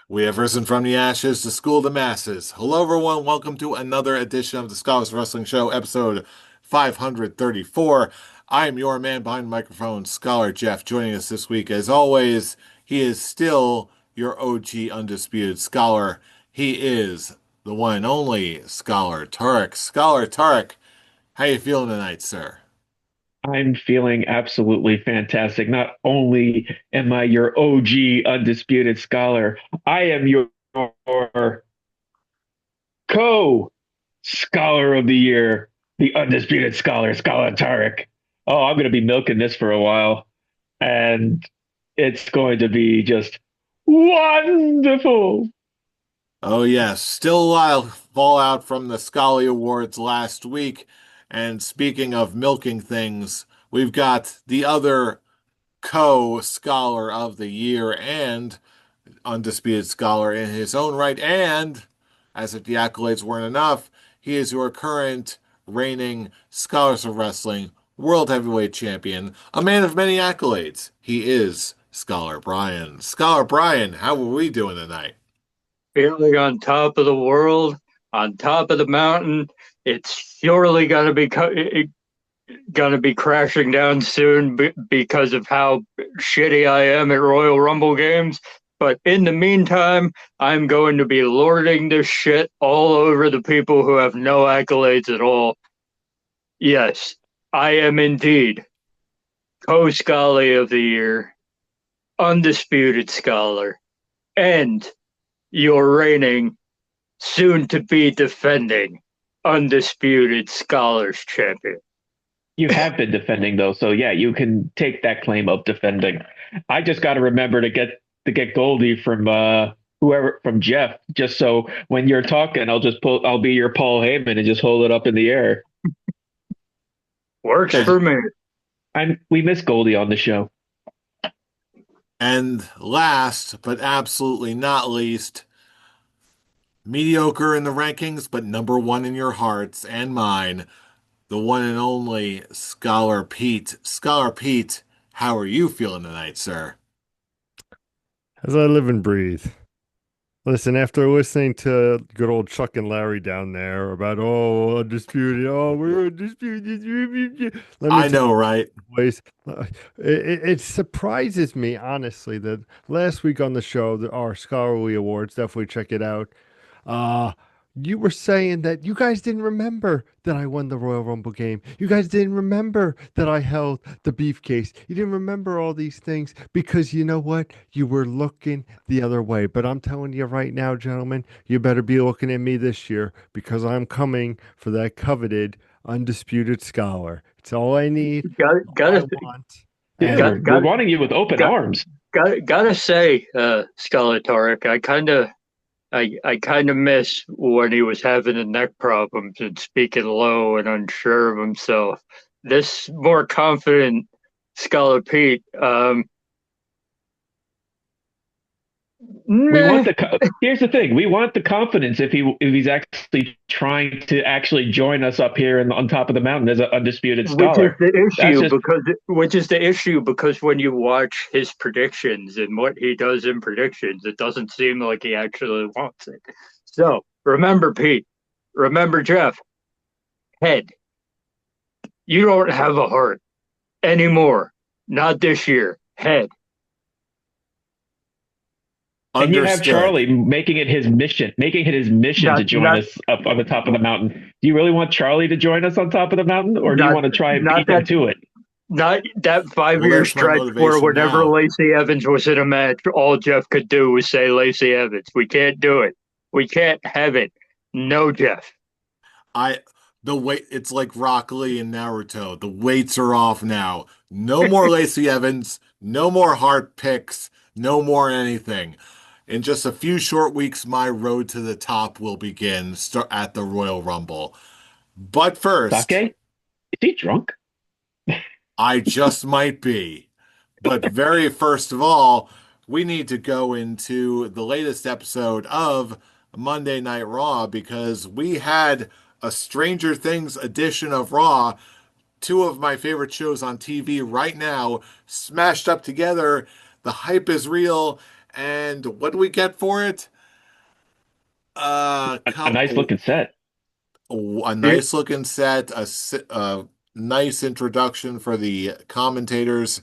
We have risen from the ashes to school the masses. Hello, everyone. Welcome to another edition of the Scholars Wrestling Show, episode 534. I am your man behind the microphone, Scholar Jeff. Joining us this week, as always, he is still your OG undisputed scholar. He is the one and only Scholar Tarek. Scholar Tarek, how you feeling tonight, sir? I'm feeling absolutely fantastic. Not only am I your OG undisputed scholar, I am your co-scholar of the year, the undisputed scholar, Scholar Tarek. Oh, I'm going to be milking this for a while, and it's going to be just wonderful. Oh, yes. Still a lot of fallout from the Scully Awards last week. And speaking of milking things, we've got the other co-scholar of the year and undisputed scholar in his own right. And as if the accolades weren't enough, he is your current reigning Scholars of Wrestling World Heavyweight Champion, a man of many accolades. He is Scholar Brian. Scholar Brian, how are we doing tonight? Feeling on top of the world, on top of the mountain. It's surely gonna be crashing down soon because of how shitty I am at Royal Rumble games. But in the meantime, I'm going to be lording this shit all over the people who have no accolades at all. Yes, I am indeed co-scholar of the year, undisputed scholar, and your reigning, soon to be defending, undisputed Scholars Champion. You have been defending though, so yeah, you can take that claim of defending. I just got to remember to get Goldie from whoever from Jeff, just so when you're talking, I'll be your Paul Heyman and just hold it up in the air. Works 'Cause for me. we miss Goldie on the show. And last but absolutely not least, mediocre in the rankings, but number one in your hearts and mine, the one and only Scholar Pete. Scholar Pete, how are you feeling tonight, sir? As I live and breathe. Listen, after listening to good old Chuck and Larry down there about, oh, undisputed, oh, we're undisputed. Let me I tell know, right? you, boys, it surprises me, honestly, that last week on the show, our Scholarly Awards, definitely check it out. Uh, you were saying that you guys didn't remember that I won the Royal Rumble game. You guys didn't remember that I held the briefcase. You didn't remember all these things because you know what? You were looking the other way. But I'm telling you right now, gentlemen, you better be looking at me this year because I'm coming for that coveted, undisputed scholar. It's all I need, Got all I gotta want. Yeah, And got we're got wanting you with open got arms. gotta say, Scholar Tarek, I kind of miss when he was having the neck problems and speaking low and unsure of himself. This more confident Scholar Pete, We want meh. here's the thing. We want the confidence if he's actually trying to actually join us up here on top of the mountain as an undisputed Which is scholar. the That's issue just because when you watch his predictions and what he does in predictions, it doesn't seem like he actually wants it. So remember, Pete, remember Jeff, head. You don't have a heart anymore. Not this year. Head. and you have Understood. Charlie making it his mission to Not join not us up on the top of the mountain. Do you really want Charlie to join us on top of the mountain, or do you not want to try and not beat that him to it? not that five Well, year there's my stretch where motivation whenever now. Lacey Evans was in a match, all Jeff could do was say Lacey Evans. We can't do it. We can't have it. No, Jeff. I the weight it's like Rock Lee and Naruto. The weights are off now. No more Lacey Evans, no more heart picks, no more anything. In just a few short weeks, my road to the top will begin start at the Royal Rumble. But first, Sake? Is he drunk? I just might be. But very first of all, we need to go into the latest episode of Monday Night Raw because we had a Stranger Things edition of Raw, two of my favorite shows on TV right now, smashed up together. The hype is real, And what do we get for it? A nice looking set. A nice looking set, a nice introduction for the commentators,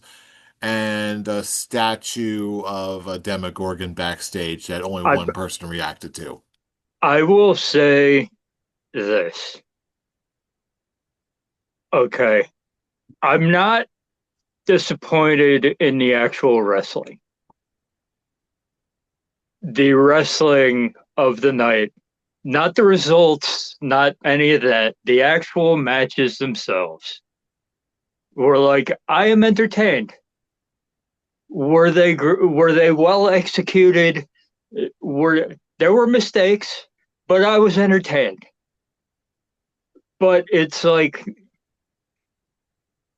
and a statue of a Demogorgon backstage that only I one person reacted to. I will say this. Okay. I'm not disappointed in the actual wrestling. The wrestling of the night, not the results, not any of that. The actual matches themselves were like, I am entertained. Were they well executed? Were There were mistakes, but I was entertained. But it's like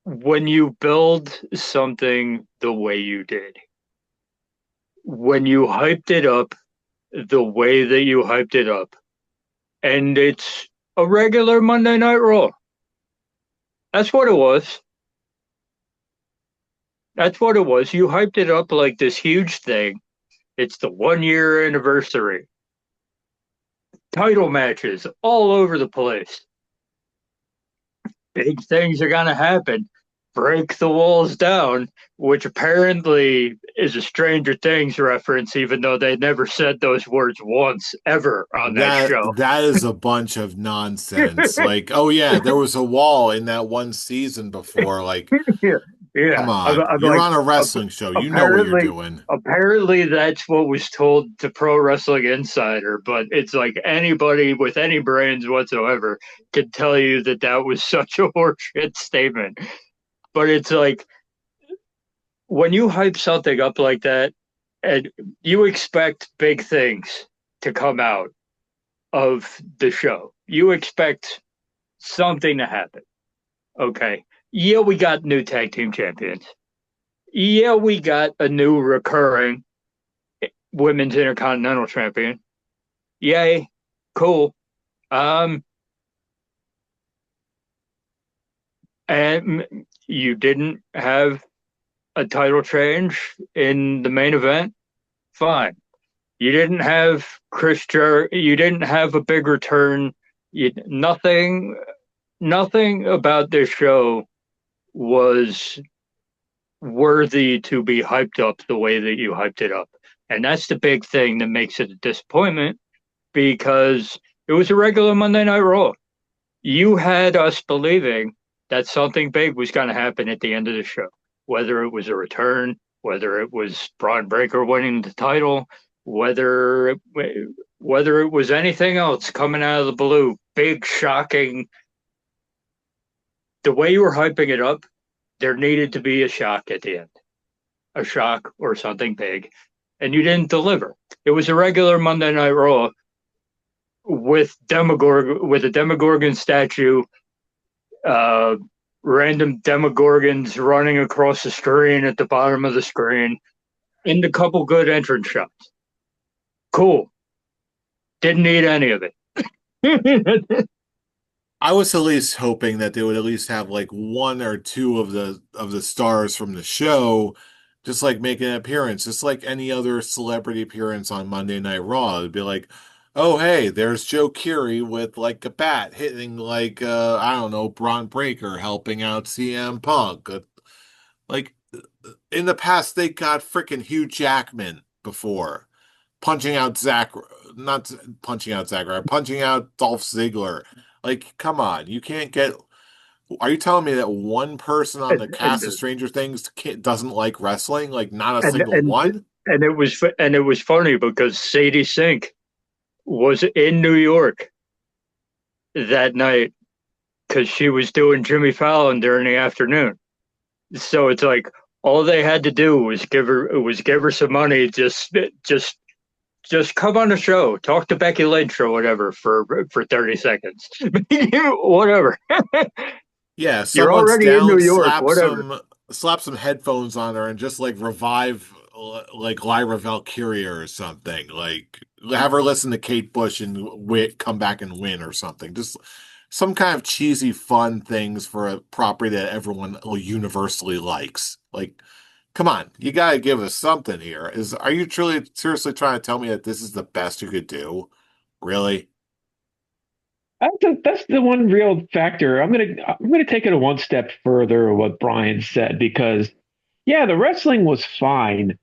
when you build something the way you did, when you hyped it up the way that you hyped it up, and it's a regular Monday Night Raw. That's what it was. That's what it was. You hyped it up like this huge thing. It's the 1 year anniversary. Title matches all over the place. Big things are going to happen. Break the walls down, which apparently is a Stranger Things reference, even though they never said those words once ever on that show. That is a bunch of nonsense. Like, oh yeah, there was a wall in that one season before. Like, Yeah, come yeah. on, I'm you're like, on a wrestling show. You know what you're apparently, doing. apparently that's what was told to Pro Wrestling Insider, but it's like anybody with any brains whatsoever could tell you that that was such a horseshit statement. But it's like when you hype something up like that, and you expect big things to come out of the show, you expect something to happen. Okay. Yeah, we got new tag team champions. Yeah, we got a new recurring women's intercontinental champion. Yay. Cool. Um, and you didn't have a title change in the main event. Fine. You didn't have you didn't have a big return. Nothing about this show was worthy to be hyped up the way that you hyped it up. And that's the big thing that makes it a disappointment because it was a regular Monday Night Raw. You had us believing that something big was going to happen at the end of the show, whether it was a return, whether it was Braun Breaker winning the title, whether it was anything else coming out of the blue, big, shocking. The way you were hyping it up, there needed to be a shock at the end, a shock or something big, and you didn't deliver. It was a regular Monday Night Raw with a Demogorgon statue, random Demogorgons running across the screen at the bottom of the screen, and a couple good entrance shots. Cool. Didn't need any of it. I was at least hoping that they would at least have like one or two of the stars from the show just like make an appearance, just like any other celebrity appearance on Monday Night Raw. It'd be like, oh hey, there's Joe Keery with like a bat hitting like I don't know, Braun Breaker helping out CM Punk. Like in the past they got freaking Hugh Jackman before punching out not punching out punching out Dolph Ziggler. Like, come on, you can't get. Are you telling me that one person on the and cast of Stranger Things doesn't like wrestling? Like, not a and single and one? and it was funny because Sadie Sink was in New York that night because she was doing Jimmy Fallon during the afternoon. So it's like all they had to do was give her some money, just come on the show, talk to Becky Lynch or whatever for 30 seconds, whatever. Yeah, You're someone's already in down, New York, whatever. slap some headphones on her and just like revive like Lyra Valkyria or something. Like have her listen to Kate Bush and come back and win or something. Just some kind of cheesy fun things for a property that everyone universally likes. Like Come on, you gotta give us something here. Are you truly seriously trying to tell me that this is the best you could do? Really? That's the one real factor. I'm gonna take it a one step further. What Brian said, because yeah, the wrestling was fine,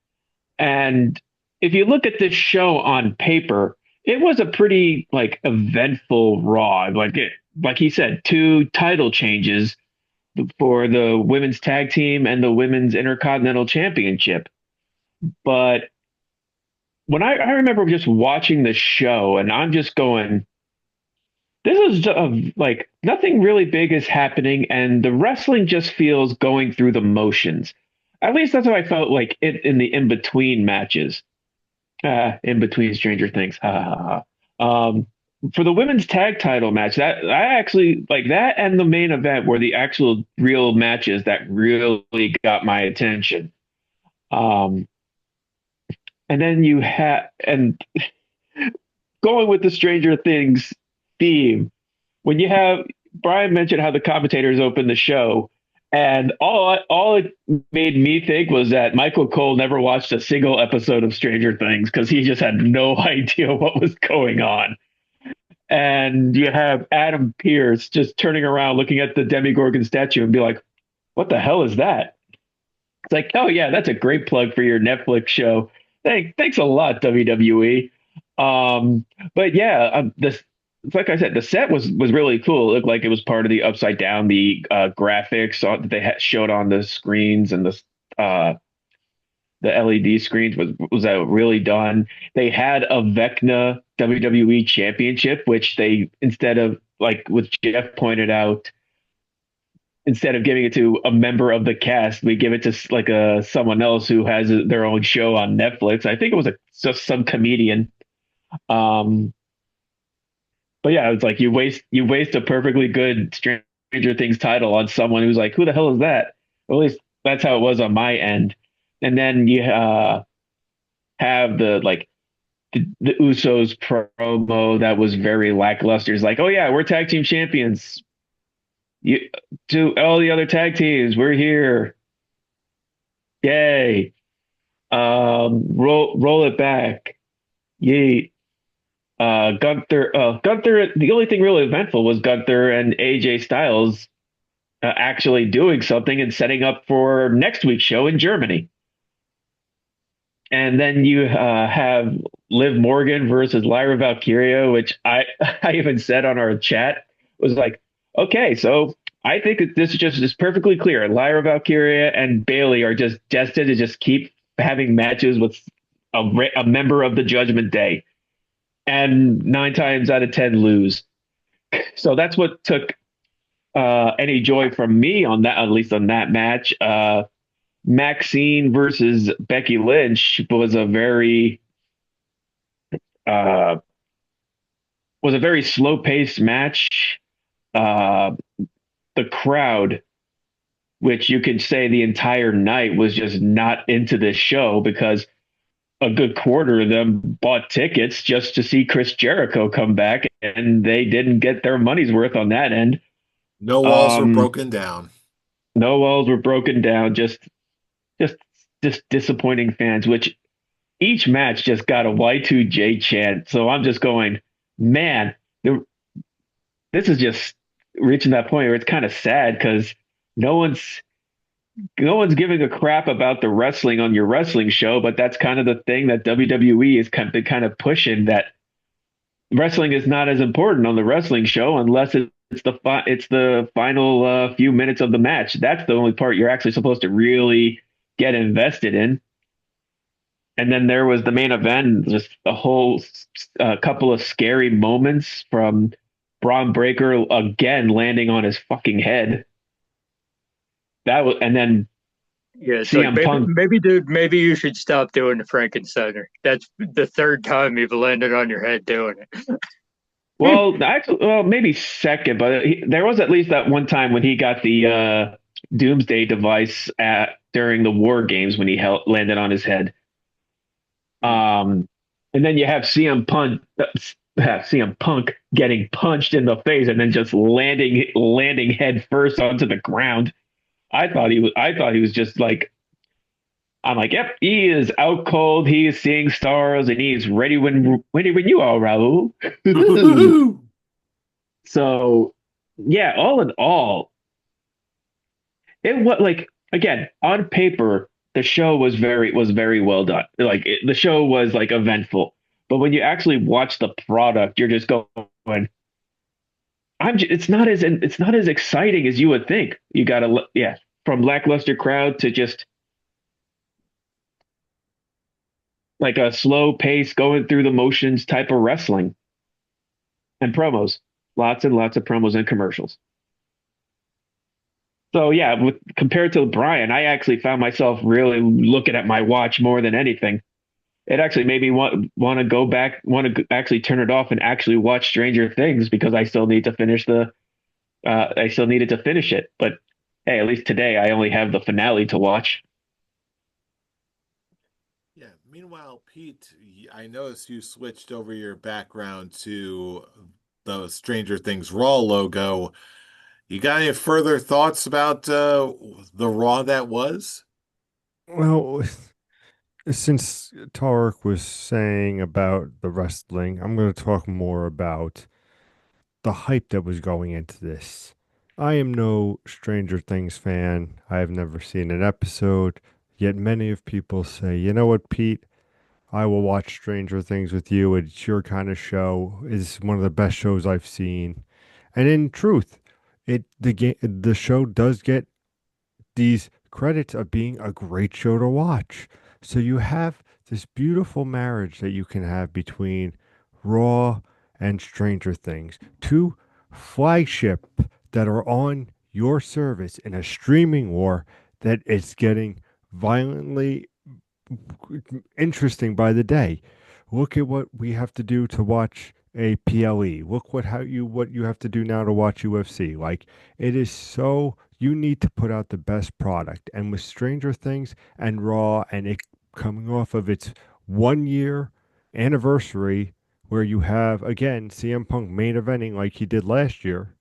and if you look at this show on paper, it was a pretty like eventful Raw. Like he said, two title changes for the women's tag team and the women's intercontinental championship. But I remember just watching the show, and I'm just going, this is like nothing really big is happening, and the wrestling just feels going through the motions. At least that's how I felt like it in the in between matches, in between Stranger Things. Ha, ha, ha. For the women's tag title match, that I actually like that, and the main event were the actual real matches that really got my attention. Um, and then you had and going with the Stranger Things theme when you have Brian mentioned how the commentators opened the show, and all it made me think was that Michael Cole never watched a single episode of Stranger Things because he just had no idea what was going on. And you have Adam Pearce just turning around, looking at the Demigorgon statue, and be like, "What the hell is that?" It's like, "Oh yeah, that's a great plug for your Netflix show. Thanks a lot, WWE." But yeah, this like I said, the set was really cool. It looked like it was part of the Upside Down. The graphics that they showed on the screens and the LED screens was really done. They had a Vecna WWE Championship, which they instead of like what Jeff pointed out, instead of giving it to a member of the cast, we give it to like someone else who has their own show on Netflix. I think it was just some comedian. Um, but yeah, it's like you waste a perfectly good Stranger Things title on someone who's like, who the hell is that? Well, at least that's how it was on my end. And then you have the Usos promo that was very lackluster. It's like, oh yeah, we're tag team champions. You to all the other tag teams, we're here. Yay. Roll it back. Yay. Gunther, the only thing really eventful was Gunther and AJ Styles actually doing something and setting up for next week's show in Germany. And then you have Liv Morgan versus Lyra Valkyria, which I even said on our chat was like, okay, so I think that this is perfectly clear. Lyra Valkyria and Bailey are just destined to just keep having matches with a member of the Judgment Day, and 9 times out of 10 lose. So that's what took any joy from me on that, at least on that match. Maxine versus Becky Lynch uh, was a very slow paced match. Uh, the crowd, which you could say the entire night was just not into this show because a good quarter of them bought tickets just to see Chris Jericho come back, and they didn't get their money's worth on that end. No walls were Um, broken down. no walls were broken down. Just, just disappointing fans. Which each match just got a Y2J chant. So I'm just going, man, this is just reaching that point where it's kind of sad because no one's no one's giving a crap about the wrestling on your wrestling show, but that's kind of the thing that WWE is kind of pushing, that wrestling is not as important on the wrestling show unless it's the final few minutes of the match. That's the only part you're actually supposed to really get invested in. And then there was the main event, just a whole couple of scary moments from Braun Breaker again landing on his fucking head. That was, and then Yeah, it's like CM Punk. dude, maybe you should stop doing the Frankensteiner. That's the third time you've landed on your head doing it. Well, actually, well, maybe second, but there was at least that one time when he got the Doomsday device during the War Games when he landed on his head. And then you have CM Punk getting punched in the face and then just landing head first onto the ground. I thought he was just like I'm like, yep, he is out cold. He is seeing stars, and he is ready when you are, Raul. So, yeah, all in all, it was like again on paper, the show was very well done. The show was like eventful, but when you actually watch the product, you're just going, it's not as exciting as you would think. You gotta yeah, from lackluster crowd to just like a slow pace going through the motions type of wrestling and promos. Lots and lots of promos and commercials. So yeah, with compared to Brian, I actually found myself really looking at my watch more than anything. It actually made me want to go back, want to actually turn it off and actually watch Stranger Things because I still needed to finish it. But hey, at least today I only have the finale to watch. Yeah. Meanwhile, Pete, I noticed you switched over your background to the Stranger Things Raw logo. You got any further thoughts about the Raw that was? Well, since Tarek was saying about the wrestling, I'm going to talk more about the hype that was going into this. I am no Stranger Things fan. I have never seen an episode, yet many of people say, you know what, Pete? I will watch Stranger Things with you. It's your kind of show. It's one of the best shows I've seen. And in truth, the show does get these credits of being a great show to watch. So you have this beautiful marriage that you can have between Raw and Stranger Things, two flagship that are on your service in a streaming war that is getting violently interesting by the day. Look at what we have to do to watch a PLE. Look what you have to do now to watch UFC. Like it is so you need to put out the best product. And with Stranger Things and Raw and it coming off of its 1 year anniversary where you have again CM Punk main eventing like he did last year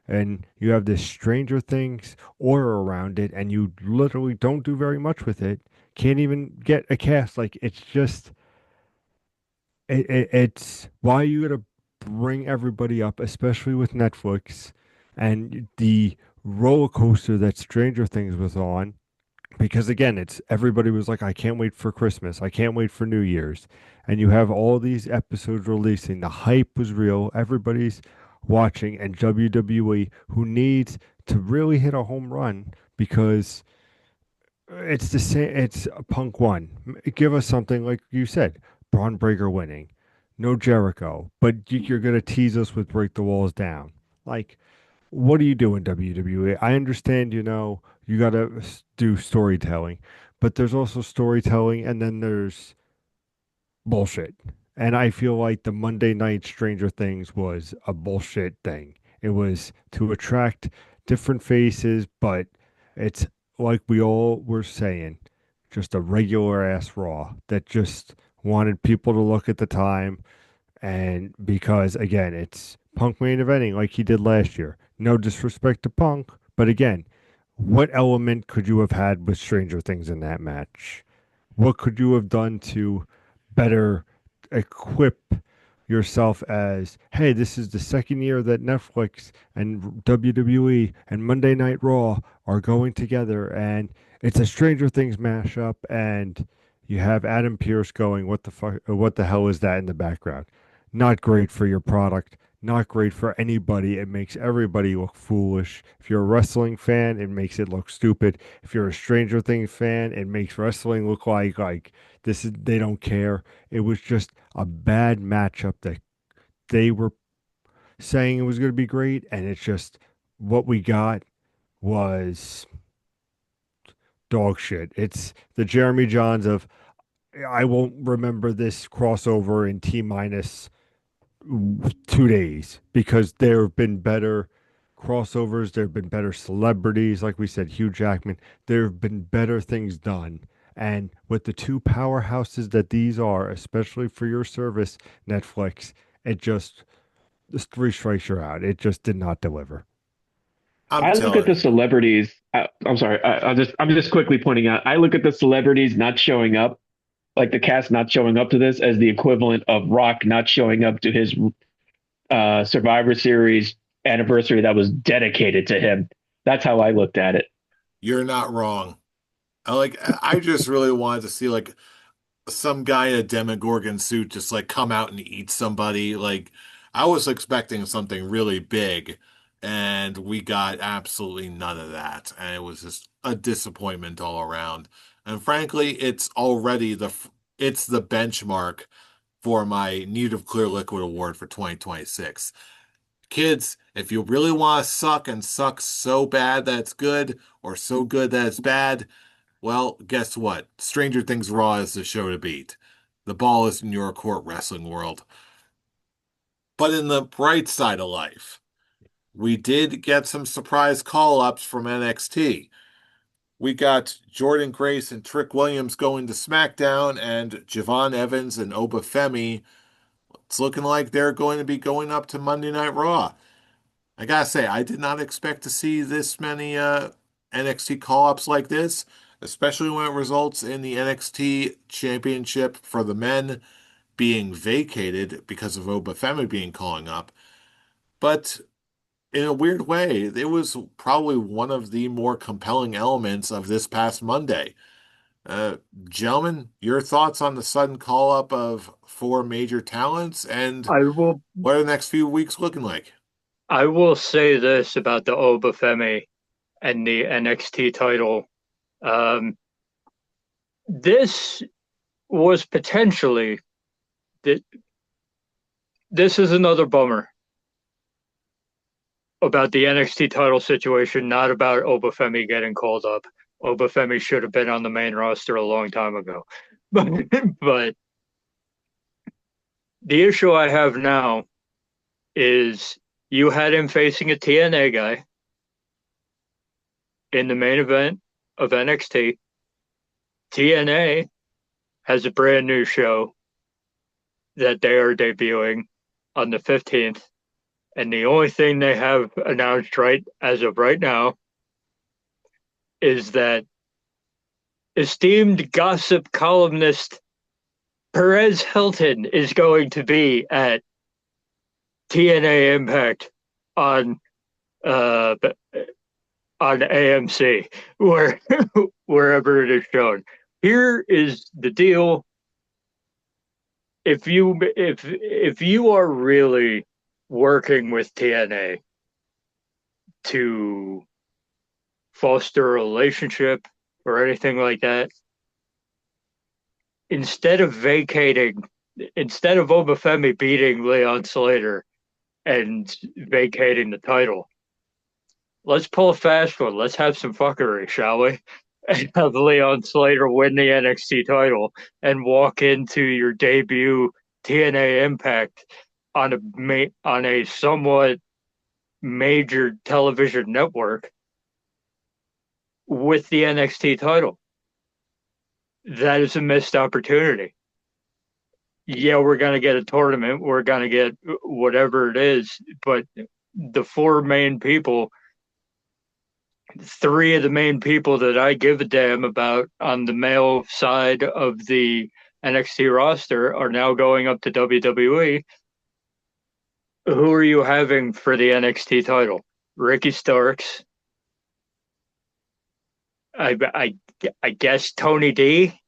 and you have this Stranger Things aura around it, and you literally don't do very much with it. Can't even get a cast. Like it's just, it's why you gotta bring everybody up, especially with Netflix and the roller coaster that Stranger Things was on. Because again, it's everybody was like, I can't wait for Christmas. I can't wait for New Year's. And you have all these episodes releasing. The hype was real. Everybody's watching. And WWE, who needs to really hit a home run because it's the same. It's a Punk one. Give us something like you said, Braun Breaker winning. No Jericho. But you're going to tease us with Break the Walls Down. Like, what do you do in WWE? I understand, you got to do storytelling, but there's also storytelling and then there's bullshit. And I feel like the Monday night Stranger Things was a bullshit thing. It was to attract different faces, but it's like we all were saying, just a regular ass Raw that just wanted people to look at the time and because again, it's Punk main eventing like he did last year. No disrespect to Punk, but again, what element could you have had with Stranger Things in that match? What could you have done to better equip yourself as, hey, this is the second year that Netflix and WWE and Monday Night Raw are going together and it's a Stranger Things mashup and you have Adam Pierce going, what the fuck, what the hell is that in the background? Not great for your product, not great for anybody. It makes everybody look foolish. If you're a wrestling fan, it makes it look stupid. If you're a Stranger Things fan, it makes wrestling look like this is they don't care. It was just a bad matchup that they were saying it was going to be great, and it's just what we got was dog shit. It's the Jeremy Johns of I won't remember this crossover in T minus 2 days because there have been better crossovers. There have been better celebrities, like we said, Hugh Jackman. There have been better things done. And with the two powerhouses that these are, especially for your service, Netflix, it just, this three strikes you're out. It just did not deliver. I'm I look at telling the you. celebrities. I'm sorry. I'm just quickly pointing out. I look at the celebrities not showing up, like the cast not showing up to this, as the equivalent of Rock not showing up to his Survivor Series anniversary that was dedicated to him. That's how I looked at it. You're not wrong. I just really wanted to see like some guy in a Demogorgon suit just like come out and eat somebody. Like I was expecting something really big, and we got absolutely none of that. And it was just a disappointment all around. And frankly, it's the benchmark for my Need of Clear Liquid Award for 2026. Kids, if you really want to suck and suck so bad that it's good or so good that it's bad, well, guess what? Stranger Things Raw is the show to beat. The ball is in your court, wrestling world. But in the bright side of life, we did get some surprise call-ups from NXT. We got Jordan Grace and Trick Williams going to SmackDown, and Javon Evans and Oba Femi. It's looking like they're going to be going up to Monday Night Raw. I gotta say, I did not expect to see this many NXT call-ups like this, especially when it results in the NXT Championship for the men being vacated because of Obafemi being calling up. But in a weird way, it was probably one of the more compelling elements of this past Monday. Uh, Gentlemen, your thoughts on the sudden call-up of four major talents, and I will what are the next few weeks looking like? I will say this about the Obafemi and the NXT title. Um, this was potentially th- this is another bummer about the NXT title situation, not about Obafemi getting called up. Obafemi should have been on the main roster a long time ago. But but the issue I have now is you had him facing a TNA guy in the main event of NXT. TNA has a brand new show that they are debuting on the 15th. And the only thing they have announced right as of right now is that esteemed gossip columnist Perez Hilton is going to be at TNA Impact on uh on AMC where wherever it is shown. Here is the deal. If you are really working with TNA to foster a relationship or anything like that, instead of Obafemi beating Leon Slater and vacating the title, let's pull a fast one. Let's have some fuckery, shall we? And have Leon Slater win the NXT title and walk into your debut TNA Impact on a somewhat major television network with the NXT title. That is a missed opportunity. Yeah, we're going to get a tournament. We're going to get whatever it is. But the three of the main people that I give a damn about on the male side of the NXT roster are now going up to WWE. Who are you having for the NXT title? Ricky Starks. I guess Tony D.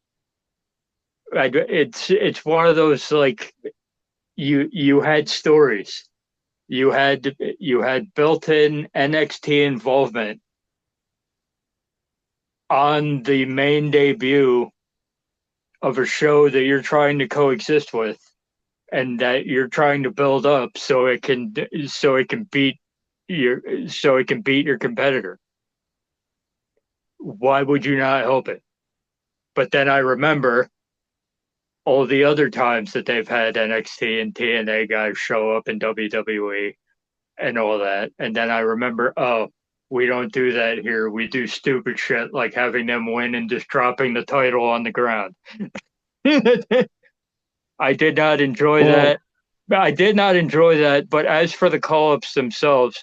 It's one of those like you had stories. You had built-in NXT involvement on the main debut of a show that you're trying to coexist with and that you're trying to build up so it can beat your competitor. Why would you not help it? But then I remember all the other times that they've had NXT and TNA guys show up in WWE and all that. And then I remember, oh, we don't do that here. We do stupid shit like having them win and just dropping the title on the ground. I did not enjoy Well, that. I did not enjoy that. But as for the call ups themselves,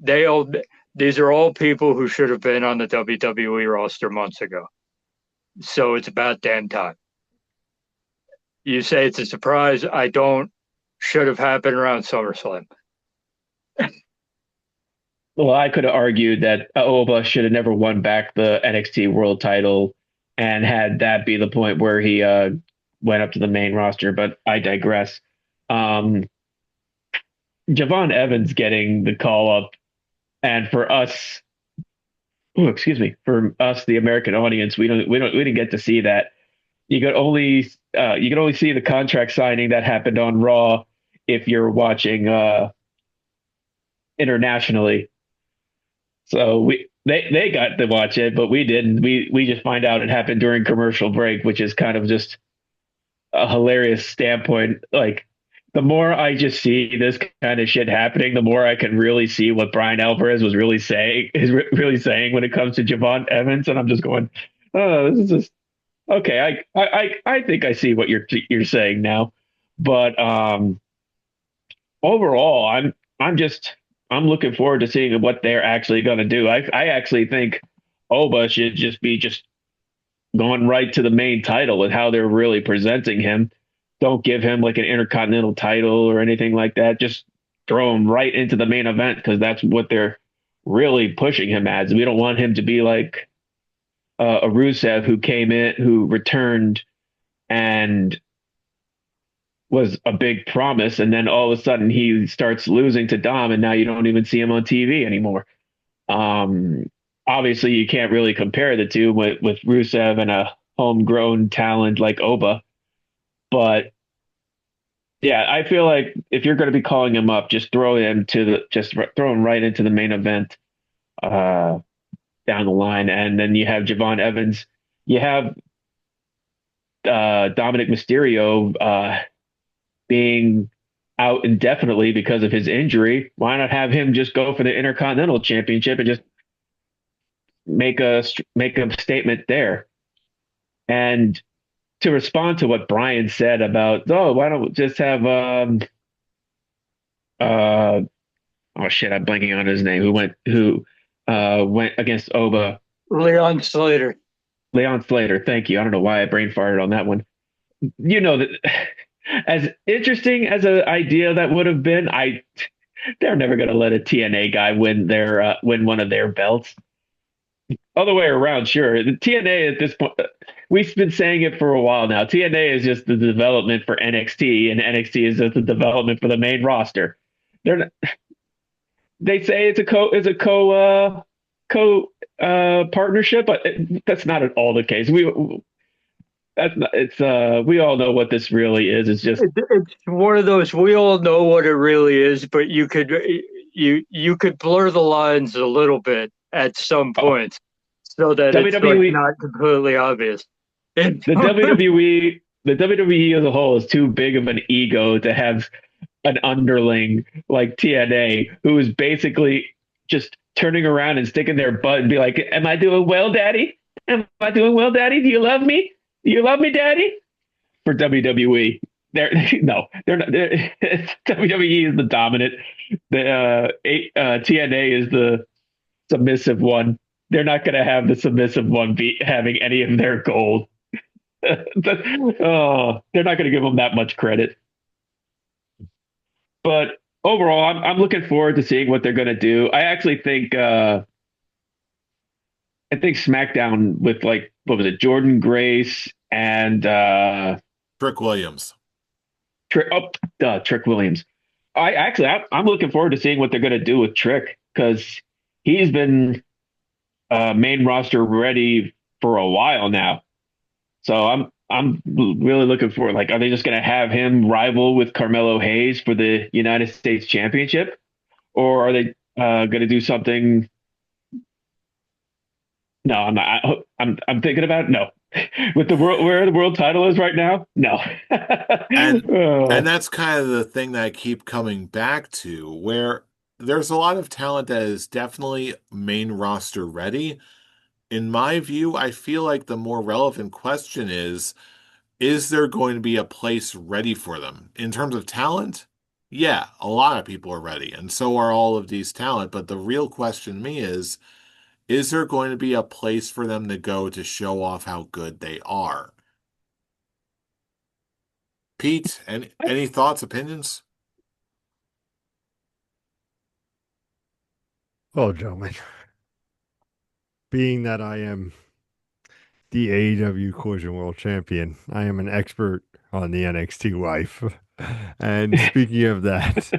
they all These are all people who should have been on the WWE roster months ago. So it's about damn time. You say it's a surprise. I don't. Should have happened around SummerSlam. Well, I could have argued that Oba should have never won back the NXT World Title and had that be the point where he went up to the main roster. But I digress. Um, Javon Evans getting the call up, and for us, oh, excuse me, for us, the American audience, we didn't get to see that. You could only see the contract signing that happened on Raw if you're watching internationally. So they got to watch it, but we didn't. We just find out it happened during commercial break, which is kind of just a hilarious standpoint. Like the more I just see this kind of shit happening, the more I can really see what Brian Alvarez was really saying when it comes to Javon Evans, and I'm just going, oh, this is just okay. I think I see what you're saying now, but overall, I'm looking forward to seeing what they're actually going to do. I actually think Oba should just be just going right to the main title with how they're really presenting him. Don't give him like an intercontinental title or anything like that. Just throw him right into the main event because that's what they're really pushing him as. We don't want him to be like a Rusev who came in, who returned and was a big promise, and then all of a sudden he starts losing to Dom, and now you don't even see him on TV anymore. Um, Obviously, you can't really compare the two with Rusev and a homegrown talent like Oba, but yeah, I feel like if you're going to be calling him up, just throw him right into the main event uh, down the line, and then you have Javon Evans, you have Dominic Mysterio being out indefinitely because of his injury. Why not have him just go for the Intercontinental Championship and just make a statement there? And to respond to what Brian said about, oh, why don't we just have uh oh shit, I'm blanking on his name. Who went against Oba? Leon Slater. Leon Slater. Thank you. I don't know why I brain farted on that one. You know that as interesting as an idea that would have been, they're never going to let a TNA guy win one of their belts. Other way around, sure. The TNA at this point, we've been saying it for a while now. TNA is just the development for NXT, and NXT is just the development for the main roster. They're not, they say it's a co partnership, but that's not at all the case. That's not, it's we all know what this really is. It's just It's one of those. We all know what it really is, but you could blur the lines a little bit at some oh, points so that it's like WWE. not completely obvious. And The WWE as a whole is too big of an ego to have an underling like TNA who is basically just turning around and sticking their butt and be like, "Am I doing well, Daddy? Am I doing well, Daddy? Do you love me? Do you love me, Daddy?" For WWE, they're no, they're not. WWE is the dominant. TNA is the submissive one. They're not going to have the submissive one be having any of their gold. Oh, they're not going to give them that much credit. But overall, I'm looking forward to seeing what they're going to do. I think SmackDown with like what was it, Jordan Grace and Trick Williams. Trick Williams. I'm looking forward to seeing what they're going to do with Trick because he's been main roster ready for a while now. So I'm really looking forward. Like, are they just going to have him rival with Carmelo Hayes for the United States Championship, or are they going to do something? No, I'm not. I'm thinking about it. No. With the world where the world title is right now, no. And Oh, and that's kind of the thing that I keep coming back to, where there's a lot of talent that is definitely main roster ready. In my view, I feel like the more relevant question is there going to be a place ready for them? In terms of talent, Yeah, a lot of people are ready, and so are all of these talent. But the real question to me is there going to be a place for them to go to show off how good they are? Pete, any thoughts, opinions? Well, gentlemen, being that I am the AEW Collision World Champion, I am an expert on the NXT life. And speaking of that,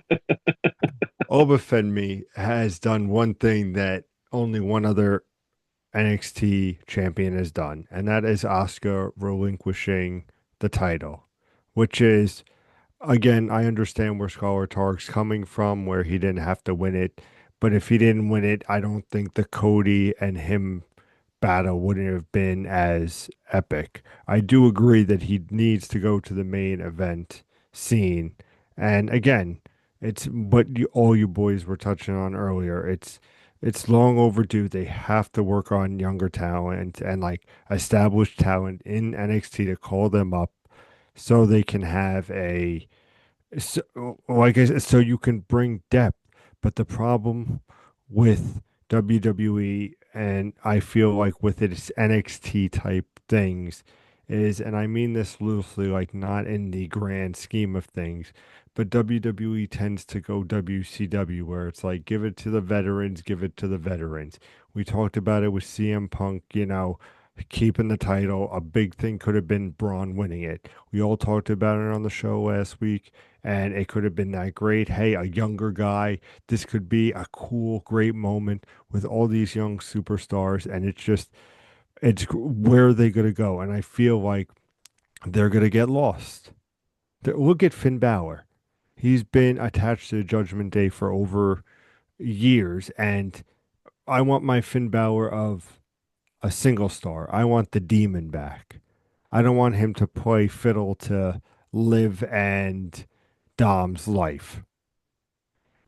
Obafemi has done one thing that only one other NXT champion has done, and that is Asuka relinquishing the title, which is, again, I understand where Scholar Tark's coming from, where he didn't have to win it. But if he didn't win it, I don't think the Cody and him battle wouldn't have been as epic. I do agree that he needs to go to the main event scene. And again, it's what all you boys were touching on earlier. It's long overdue. They have to work on younger talent and like established talent in NXT to call them up so they can have a like I said, so you can bring depth. But the problem with WWE, and I feel like with its NXT type things, is, and I mean this loosely, like not in the grand scheme of things, but WWE tends to go WCW, where it's like, give it to the veterans, give it to the veterans. We talked about it with CM Punk, keeping the title. A big thing could have been Braun winning it. We all talked about it on the show last week, and it could have been that great. Hey, a younger guy, this could be a cool, great moment with all these young superstars, and it's where are they going to go? And I feel like they're going to get lost. Look at Finn Balor. He's been attached to Judgment Day for over years, and I want my Finn Balor of a single star. I want the demon back. I don't want him to play fiddle to Liv and Dom's life.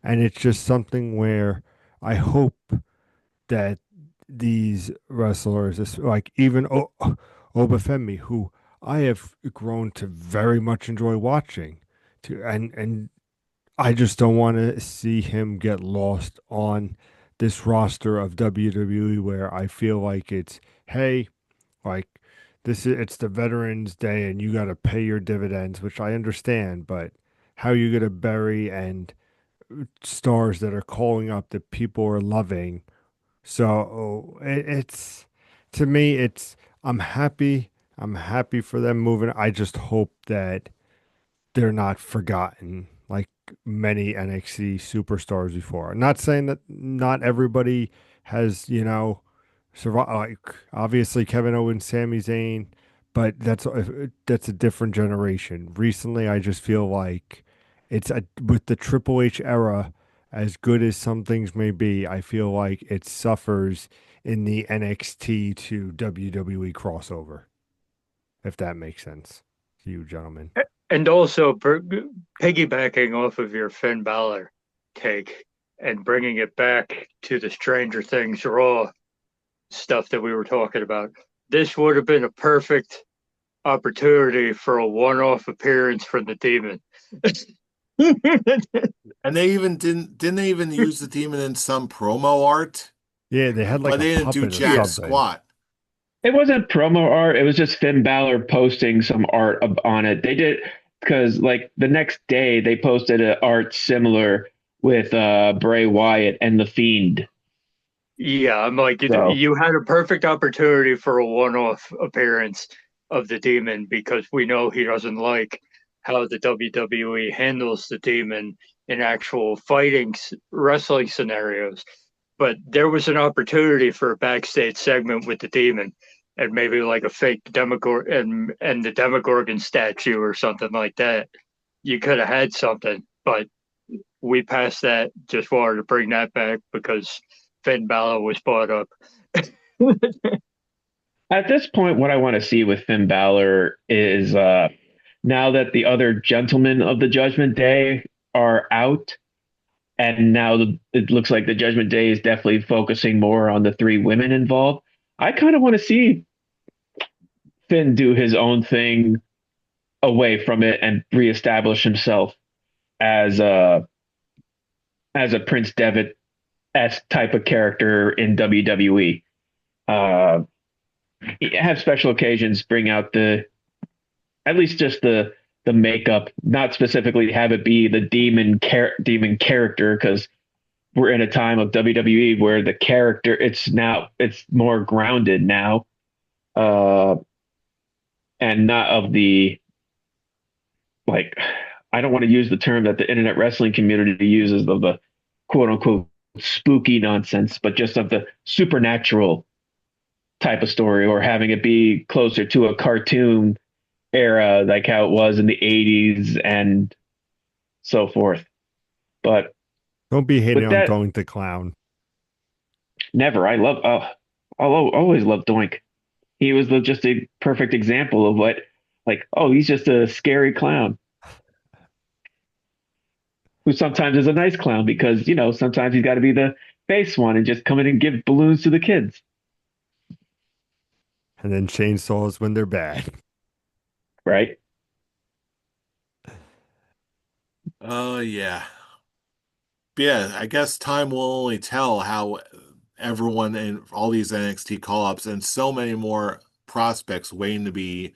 And it's just something where I hope that these wrestlers, like even Obafemi, who I have grown to very much enjoy watching, and I just don't want to see him get lost on this roster of WWE where I feel like it's, hey, like it's the Veterans Day and you got to pay your dividends, which I understand, but how you going to bury and stars that are calling up that people are loving? So it's to me, it's I'm happy. I'm happy for them moving. I just hope that they're not forgotten like many NXT superstars before. I'm not saying that not everybody has, survived. Like obviously Kevin Owens, Sami Zayn, but that's a different generation. Recently, I just feel like with the Triple H era, as good as some things may be, I feel like it suffers in the NXT to WWE crossover, if that makes sense to you, gentlemen. And also, piggybacking off of your Finn Balor take and bringing it back to the Stranger Things Raw stuff that we were talking about, this would have been a perfect opportunity for a one-off appearance from the Demon. And they even didn't they even use the demon in some promo art? Yeah, they had like But a they didn't do puppet or jack Yes. something. squat. It wasn't promo art. It was just Finn Balor posting some art on it. They did because like the next day they posted an art similar with Bray Wyatt and the Fiend. Yeah, I'm like, So you had a perfect opportunity for a one-off appearance of the Demon because we know he doesn't like how the WWE handles the Demon in actual wrestling scenarios. But there was an opportunity for a backstage segment with the Demon and maybe like a fake Demogorgon and the Demogorgon statue or something like that. You could have had something, but we passed that. Just wanted to bring that back because Finn Balor was brought up. at this point, what I want to see with Finn Balor is now that the other gentlemen of the Judgment Day are out, and now it looks like the Judgment Day is definitely focusing more on the three women involved. I kind of want to see Finn do his own thing away from it and reestablish himself. as a Prince Devitt esque type of character in WWE. Uh, have special occasions bring out the at least just the makeup, not specifically have it be the demon character because we're in a time of WWE where the character it's more grounded now, uh, and not of the like I don't want to use the term that the internet wrestling community uses of the quote unquote spooky nonsense, but just of the supernatural type of story or having it be closer to a cartoon era like how it was in the 80s and so forth. But Don't be hating with on that, Doink the Clown. never. I'll always love Doink. He was just a perfect example of what, like, oh, he's just a scary clown who sometimes is a nice clown because, sometimes he's got to be the face one and just come in and give balloons to the kids, And then chainsaws when they're bad. right? Oh, yeah. Yeah, I guess time will only tell how everyone in all these NXT call-ups and so many more prospects waiting to be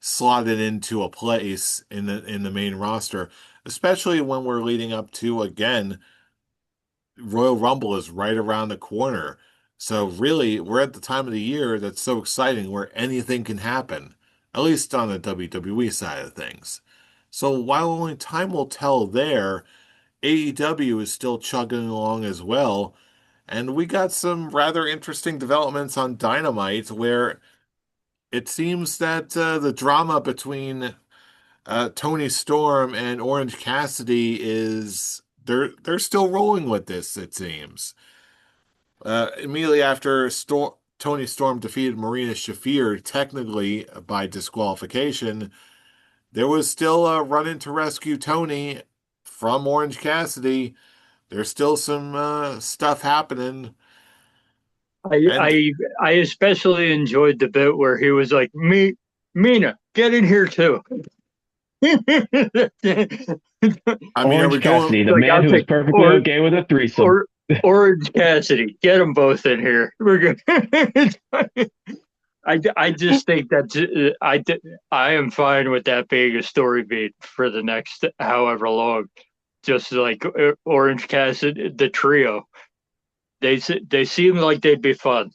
slotted into a place in the main roster, especially when we're leading up to again, Royal Rumble is right around the corner. So really, we're at the time of the year that's so exciting where anything can happen, at least on the WWE side of things. So while only time will tell there, AEW is still chugging along as well. And we got some rather interesting developments on Dynamite where it seems that the drama between Tony Storm and Orange Cassidy is they're still rolling with this, it seems. Immediately after Tony Storm defeated Marina Shafir, technically by disqualification, there was still a run-in to rescue Tony from Orange Cassidy. There's still some stuff happening, I and I I especially enjoyed the bit where he was like, "Me, Mina, get in here too." I mean, are Orange we going? Cassidy, the Like man I'll who was take perfectly okay with a threesome. or Orange Cassidy, get them both in here. We're good. I just think that I am fine with that being a story beat for the next however long. Just like Orange Cassidy, the trio, they seem like they'd be fun.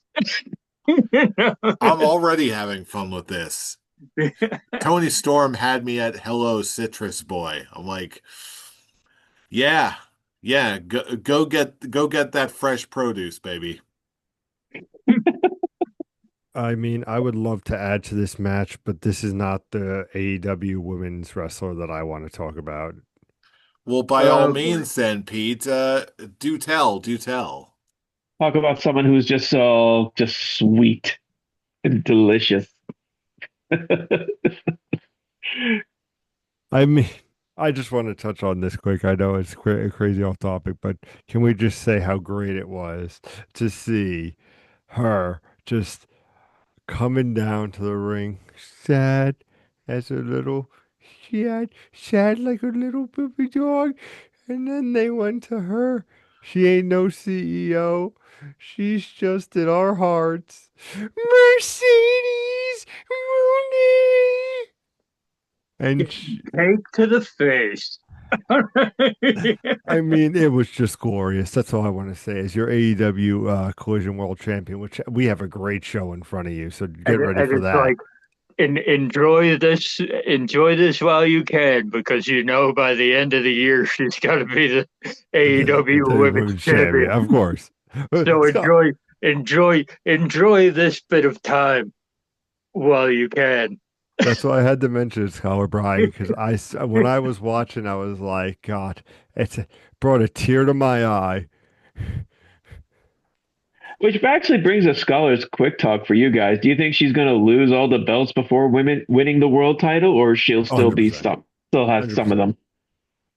I'm already having fun with this. Tony Storm had me at Hello Citrus Boy. I'm like, yeah, yeah, go get that fresh produce, baby. I mean, I would love to add to this match, but this is not the AEW women's wrestler that I want to talk about. Well, by all Oh boy. means, then, Pete, do tell, do tell. Talk about someone who's just so just sweet and delicious. I mean, I just want to touch on this quick. I know it's crazy off topic, but can we just say how great it was to see her just coming down to the ring, sad as a little, sad like a little puppy dog. And then they went to her. She ain't no CEO. She's just in our hearts. Mercedes Monet. And Take to the face. I mean, it was just glorious. That's all I want to say. Is your AEW Collision World Champion, which we have a great show in front of you, so get ready And for it's that. like enjoy this while you can, because by the end of the year she's got to be the AEW The Women's women's champion, Champion. of course. So Scott, enjoy this bit of time while you can. that's why I had to mention it, Scholar Brian, because when I was watching, I was like, God, brought a tear to my eye. Which actually brings a scholar's quick talk for you guys. Do you think she's going to lose all the belts before women winning the world title, or she'll still be 100%. some, still have some of 100%. them?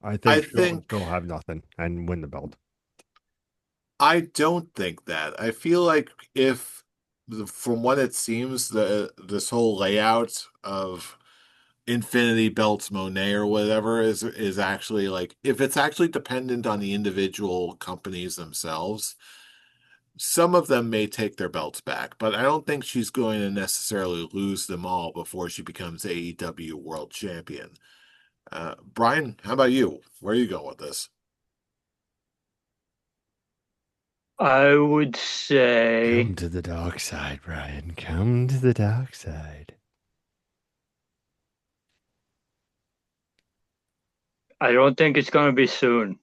I I think think she'll have nothing and win the belt. I don't think that. I feel like if from what it seems, the this whole layout of Infinity Belts Monet or whatever is actually like if it's actually dependent on the individual companies themselves, some of them may take their belts back, but I don't think she's going to necessarily lose them all before she becomes AEW World Champion. Brian, how about you? Where are you going with this? I would say Come to the dark side, Brian. Come to the dark side. I don't think it's going to be soon.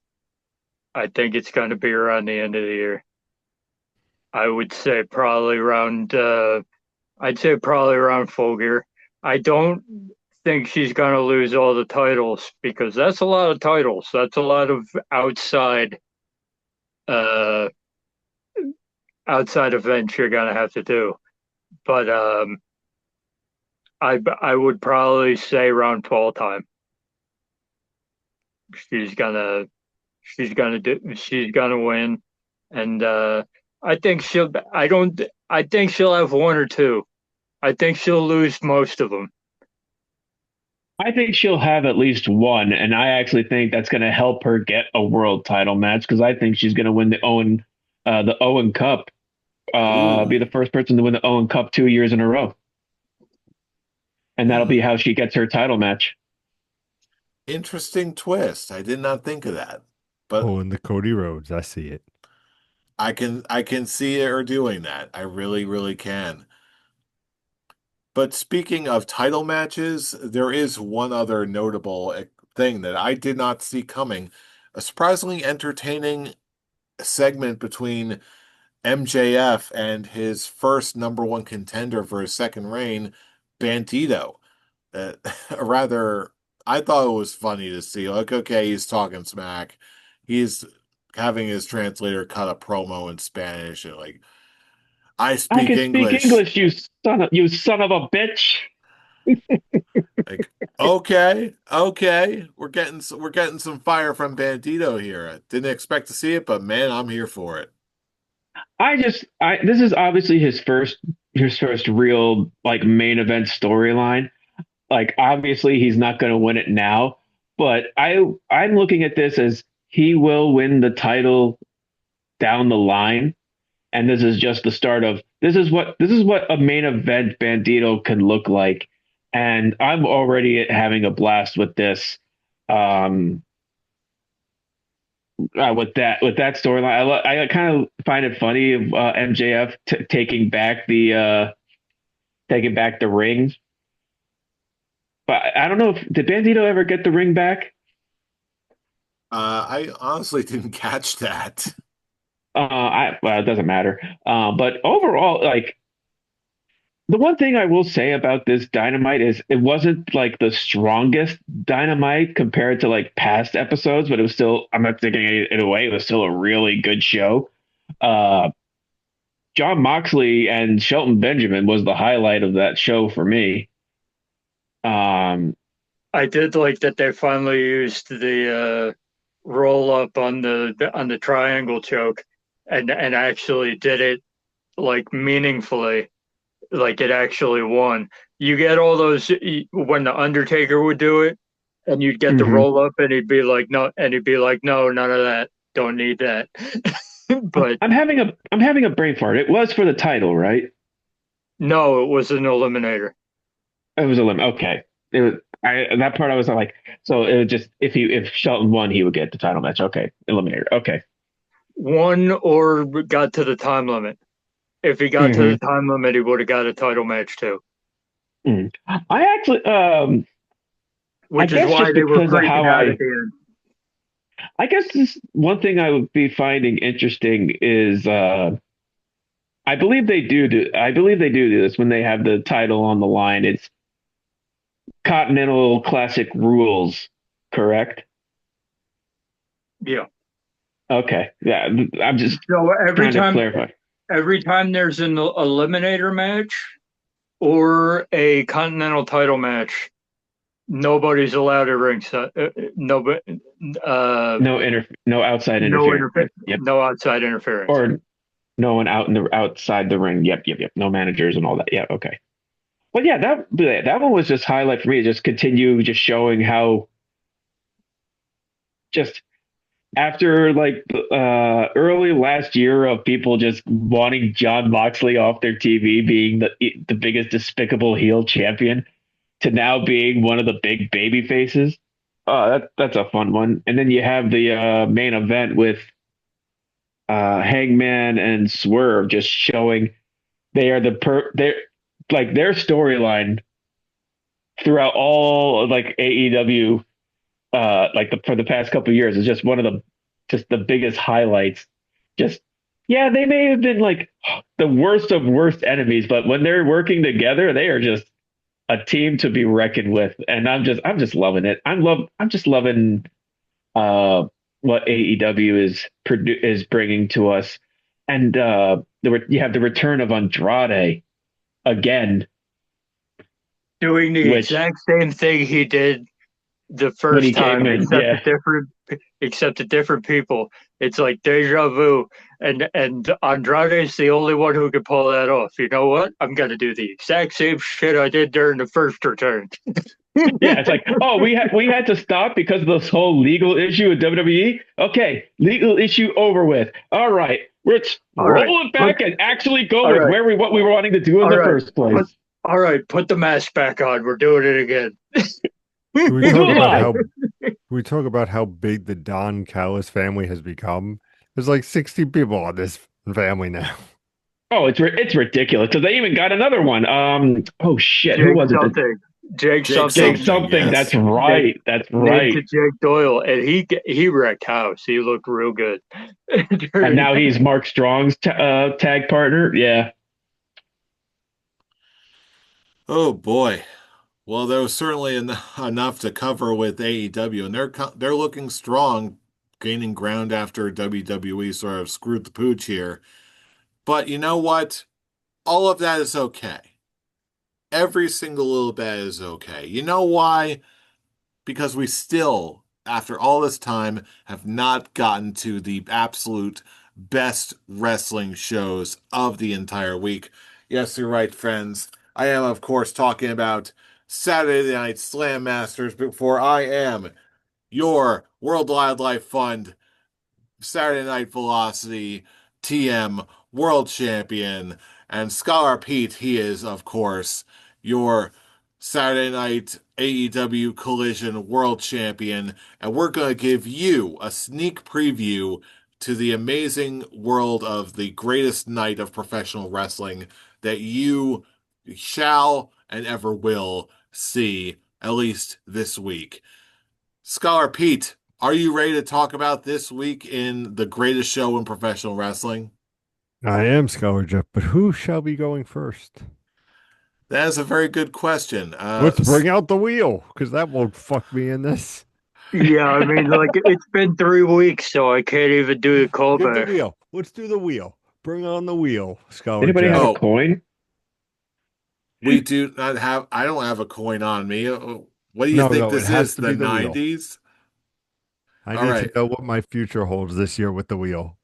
I think it's going to be around the end of the year. I would say probably around. I'd say probably around Full Gear. I don't think she's going to lose all the titles because that's a lot of titles. That's a lot of uh, outside events you're going to have to do. But I would probably say around fall time. She's gonna she's gonna win, and I think she'll. I don't. I think she'll have one or two. I think she'll lose most of them. I think she'll have at least one, and I actually think that's going to help her get a world title match because I think she's going to win the Owen Cup, be Ooh, the first person to win the Owen Cup 2 years in a row, and that'll be hmm. how she gets her title match. Interesting twist. I did not think of that, but Oh, and the Cody Rhodes. I see it. I can see her doing that. I really, really can. But speaking of title matches, there is one other notable thing that I did not see coming. A surprisingly entertaining segment between MJF and his first number one contender for his second reign, Bandito. Uh, rather, I thought it was funny to see. Like, okay, he's talking smack. He's having his translator cut a promo in Spanish and like, I I speak can speak English. English, you son of a bitch. Like, okay, okay, we're getting some fire from Bandito here. I didn't expect to see it, but man, I'm here for it. I this is obviously his first real like main event storyline. Like obviously he's not going to win it now, but I'm looking at this as he will win the title down the line, and this is just the start of this is what a main event Bandito can look like, and I'm already having a blast with this. Um, with that storyline, I kind of find it funny of MJF taking back the ring, but I don't know if did Bandito ever get the ring back. I honestly didn't catch that. Well, it doesn't matter. But overall, like the one thing I will say about this Dynamite is it wasn't like the strongest Dynamite compared to like past episodes, but it was still, I'm not taking it away. It was still a really good show. Uh, John Moxley and Shelton Benjamin was the highlight of that show for me. Um, I did like that they finally used the roll up on the triangle choke, and actually did it like meaningfully, like it actually won. You get all those when the Undertaker would do it, and you'd get the mhm. roll up, and he'd be like, no, none of that, don't need that. But I'm having a brain fart. It was for the title, right? no, it was an eliminator. It was a limit. Okay. It was, that part I was like, so it was just if Shelton won, he would get the title match. Okay, eliminator. Okay. One or got to the time limit. If he got to the hmm time limit, he would have got a title match too, I actually, I which is guess why just they were because of freaking how out at the end. I guess this one thing I would be finding interesting is, I believe they do this when they have the title on the line. It's Continental Classic rules, correct? Yeah. Okay. Yeah. I'm just So trying to clarify. every time there's an eliminator match or a continental title match, nobody's allowed a ringside. Nobody, uh, No outside no interference. Yep. no outside interference. Or no one outside the ring. Yep. No managers and all that. Yeah. Okay. But yeah, that one was just highlight for me. Just continue just showing how just after like early last year of people just wanting John Moxley off their TV being the biggest despicable heel champion to now being one of the big baby faces. That's a fun one. And then you have the main event with Hangman and Swerve just showing they are they're like their storyline throughout all of, like AEW for the past couple of years is just one of the biggest highlights. Just yeah, they may have been like the worst of worst enemies, but when they're working together, they are just a team to be reckoned with. And I'm just loving it. I'm just loving what AEW is bringing to us. And you have the return of Andrade again, Doing the which exact same thing he did the when he first came time, in, yeah. except to different people. It's like deja vu, and Andrade's the only one who could pull that off. You know what? I'm gonna do the exact same shit I did during the first return. Yeah, it's like, oh, we had to stop because of this whole legal issue with WWE. Okay, legal issue over with. All right, let's All right, roll it put back and actually go all with right, what we were wanting to do in all the right, first place. all right. Put the mask back on. We're doing it again. Can we We'll talk do it about live. how big the Don Callis family has become? There's like 60 people on this family now. Oh, it's ridiculous because they even got another one. Oh shit, who Jake was it? something. Jake Jake Jake something. something, something. yes. That's Named, right. That's named right. to Jake Doyle, and he wrecked house. He looked real good. And now he's Mark Strong's tag partner. Yeah. Oh boy. Well, there was certainly enough to cover with AEW, and they're looking strong, gaining ground after WWE sort of screwed the pooch here. But you know what? All of that is okay. Every single little bit is okay. You know why? Because we still, after all this time, have not gotten to the absolute best wrestling shows of the entire week. Yes, you're right, friends. I am, of course, talking about Saturday Night Slam Masters, before I am your World Wildlife Fund Saturday Night Velocity TM World Champion, and Scholar Pete. He is, of course, your Saturday Night AEW Collision World Champion, and we're going to give you a sneak preview to the amazing world of the greatest night of professional wrestling that you shall and ever will see, at least this week. Scholar Pete, are you ready to talk about this week in the greatest show in professional wrestling? I am Scholar Jeff, but who shall be going first? That is a very good question. Let's bring out the wheel, because that won't fuck me in this. Yeah, I mean, like it's been 3 weeks, so I can't even do the Give the callback. wheel. Let's do the wheel. Bring on the wheel, Scholar Anybody have Jeff. a Oh, coin? we do not have, I don't have a coin on me. What do you No, think no, it this has is? to The be the wheel. 90s? I All need to right. know what my future holds this year with the wheel.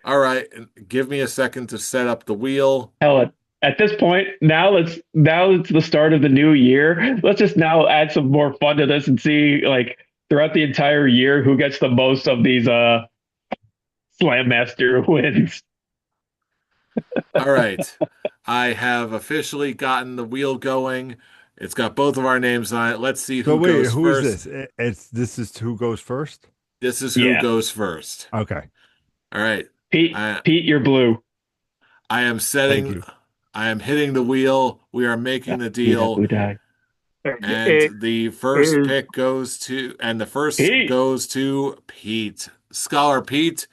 All right. Give me a second to set up the wheel. Hell, at this point, now it's the start of the new year. Let's just now add some more fun to this and see like throughout the entire year who gets the most of these Slam Master wins. All right. I have officially gotten the wheel going. It's got both of our names on it. Let's see So who wait, goes who is first. this? This is who goes first? This is who Yeah, goes first. Okay. All right. Pete, I Pete, you're blue. I am Thank setting, you. I am hitting the wheel. We are Yeah, making the Pete, deal. blue die. And And it the first is pick goes to, and the first Pete. goes to Pete. Scholar Pete,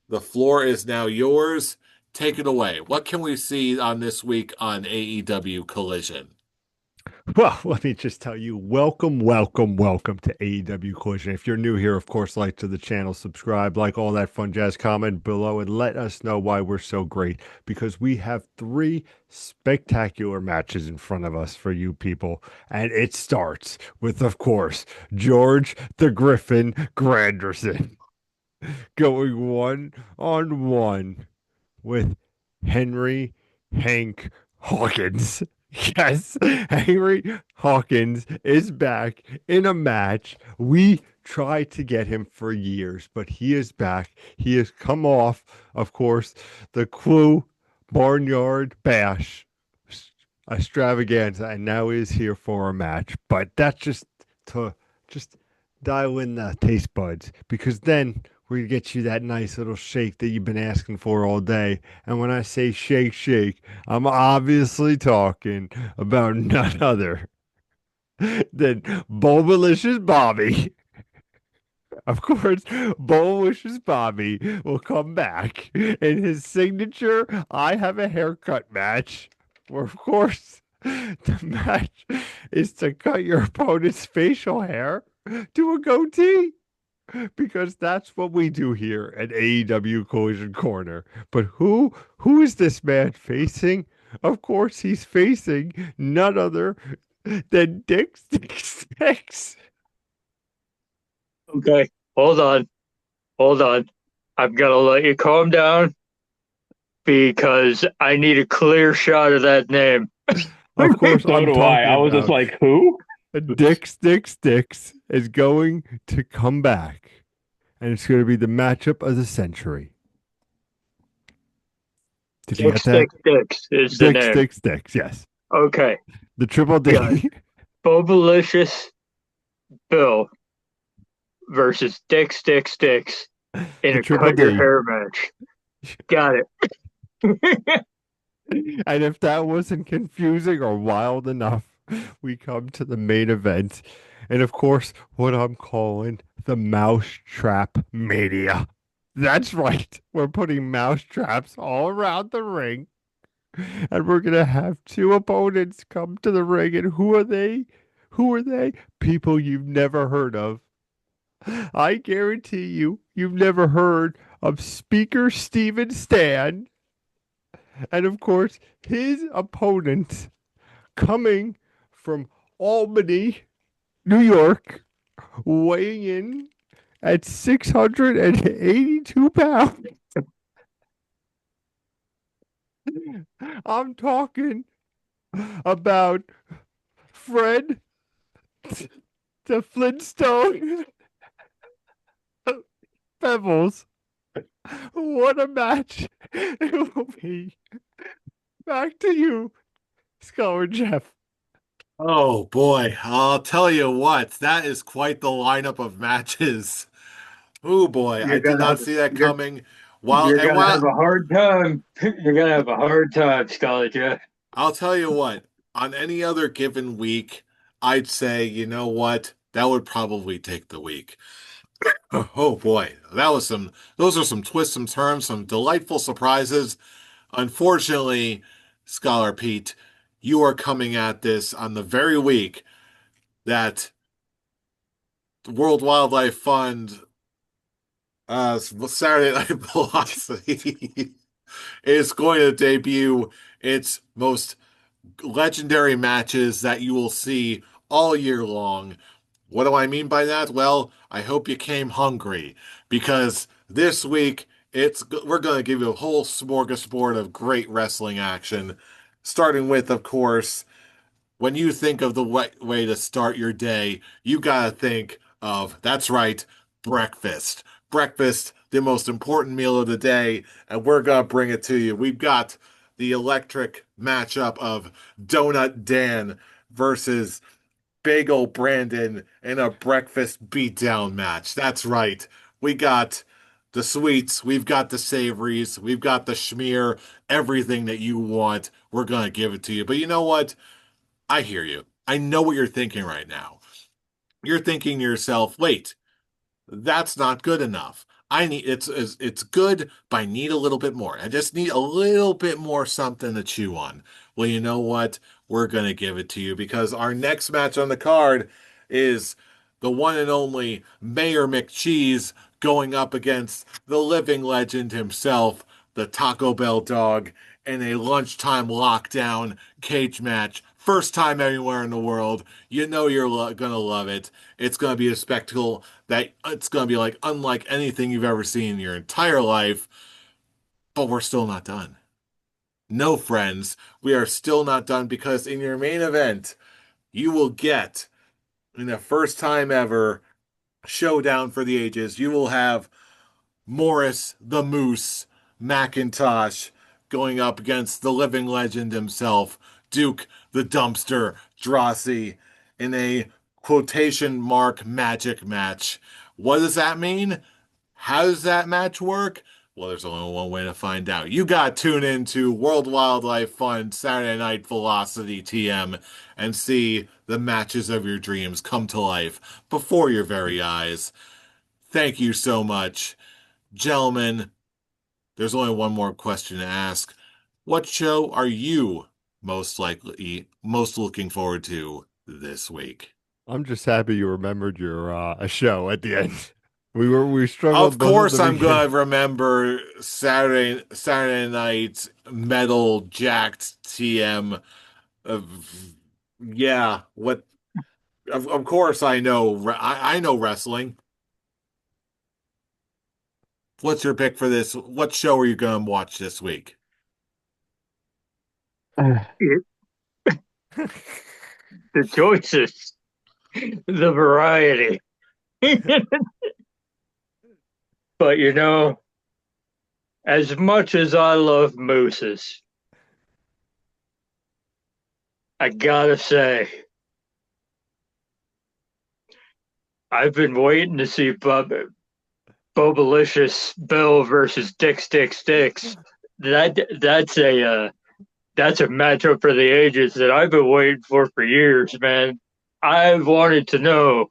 the floor is now yours. Take it away. What can we see on this week on AEW Collision? Well, let me just tell you, welcome, welcome, welcome to AEW Collision. If you're new here, of course, like to the channel, subscribe, like all that fun jazz, comment below, and let us know why we're so great. Because we have 3 spectacular matches in front of us for you people. And it starts with, of course, George the Griffin Granderson going 1-on-1 with Henry Hank Hawkins. Yes, Henry Hawkins is back in a match. We tried to get him for years, but he is back. He has come off, of course, the Clue Barnyard Bash extravaganza, and now is here for a match. But that's to just dial in the taste buds, because then we're gonna get you that nice little shake that you've been asking for all day. And when I say shake, shake, I'm obviously talking about none other than Bulbalicious Bobby. Of course, Bulbalicious Bobby will come back in his signature I have a haircut match, where, of course, the match is to cut your opponent's facial hair to a goatee, because that's what we do here at AEW Collision Corner. But who is this man facing? Of course, he's facing none other than Dick Sticks. Okay, hold on, hold on. I'm gonna let you calm down because I need a clear shot of that name. Of course, So I'm do I. talking I was just about like, who? Dick Sticks is going to come back, and it's going to be the matchup of the century. Did you Dick get that? Stick Dicks is the Dick name. Sticks, yes. Okay, The triple got it. D. Bobalicious Bill versus Dick Stick Sticks in The a triple cut your D. hair match. Got it. And if that wasn't confusing or wild enough, we come to the main event. And of course, what I'm calling the Mousetrap Mania. That's right. We're putting mouse traps all around the ring. And we're going to have two opponents come to the ring. And who are they? Who are they? People you've never heard of. I guarantee you've never heard of Speaker Steven Stan. And of course, his opponent coming from Albany, New York, weighing in at 682 pounds. I'm talking about Fred the Flintstone Pebbles. What a match it will be. Back to you, Scholar Jeff. Oh boy, I'll tell you what, that is quite the lineup of matches. Oh boy, I You're did gonna not have see that you're coming. While you're and gonna have while a hard time. You're gonna have a hard time, Scarlett. Yeah. I'll tell you what, on any other given week, I'd say, you know what, that would probably take the week. Oh boy, those are some twists, some turns, some delightful surprises. Unfortunately, Scholar Pete, you are coming at this on the very week that the World Wildlife Fund Saturday Night Velocity is going to debut its most legendary matches that you will see all year long. What do I mean by that? Well, I hope you came hungry because this week we're going to give you a whole smorgasbord of great wrestling action, starting with, of course, when you think of the way to start your day, you gotta think of, that's right, breakfast. Breakfast, the most important meal of the day, and we're gonna bring it to you. We've got the electric matchup of Donut Dan versus Bagel Brandon in a breakfast beatdown match. That's right. We got the sweets, we've got the savories, we've got the schmear, everything that you want. We're gonna give it to you. But you know what? I hear you. I know what you're thinking right now. You're thinking to yourself, wait, that's not good enough. It's good, but I need a little bit more. I just need a little bit more something to chew on. Well, you know what? We're gonna give it to you because our next match on the card is the one and only Mayor McCheese going up against the living legend himself, the Taco Bell dog, in a lunchtime lockdown cage match. First time anywhere in the world. You know you're gonna love it. It's gonna be a spectacle that it's going to be like unlike anything you've ever seen in your entire life, but we're still not done. No, friends, we are still not done because in your main event, you will get, in the first time ever, showdown for the ages, you will have Morris the Moose McIntosh going up against the living legend himself, Duke the Dumpster Drosy, in a quotation mark magic match. What does that mean? How does that match work? Well, there's only one way to find out. You got to tune into World Wildlife Fund Saturday Night Velocity TM and see the matches of your dreams come to life before your very eyes. Thank you so much. Gentlemen, there's only one more question to ask. What show are you most looking forward to this week? I'm just happy you remembered your show at the end. We Of struggled most of course, the I'm weekend. gonna remember Saturday night metal jacked TM. Yeah, what? Of course, I know wrestling. What's your pick for this? What show are you gonna watch this week? The choices, the variety. But as much as I love mooses, I gotta say, I've been waiting to see Bobalicious Bill versus Dick Stick Sticks. That's a matchup for the ages that I've been waiting for years, man. I've wanted to know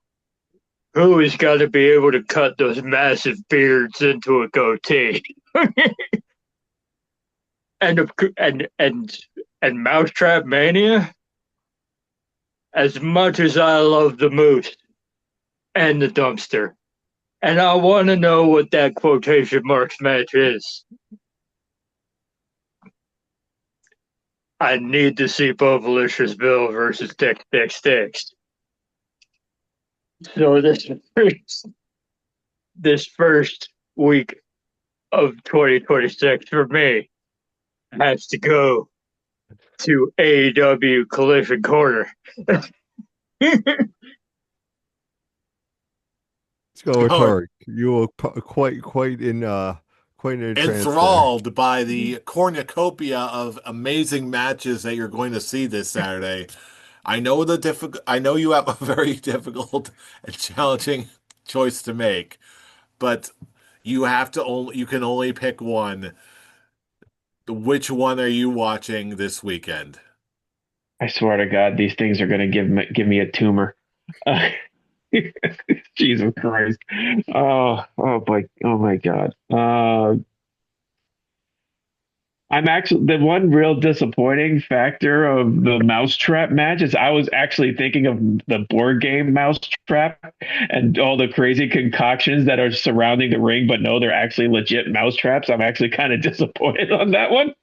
who is got to be able to cut those massive beards into a goatee. and and and and Mousetrap Mania. As much as I love the moose and the dumpster, and I want to know what that quotation marks match is. I need to see Bobalicious Bill versus Dick Dick Sticks. So this first week of 2026 for me has to go to AEW Collision Corner. Let's go with Oh, Tarek. You were quite in a trance there. enthralled by the cornucopia of amazing matches that you're going to see this Saturday. I know you have a very difficult and challenging choice to make, but you can only pick one. Which one are you watching this weekend? I swear to God, these things are going to give me a tumor. Uh, Jesus Christ. Oh boy. Oh my God. I'm actually the one real disappointing factor of the mousetrap match is I was actually thinking of the board game mousetrap and all the crazy concoctions that are surrounding the ring, but no, they're actually legit mousetraps. I'm actually kind of disappointed on that one.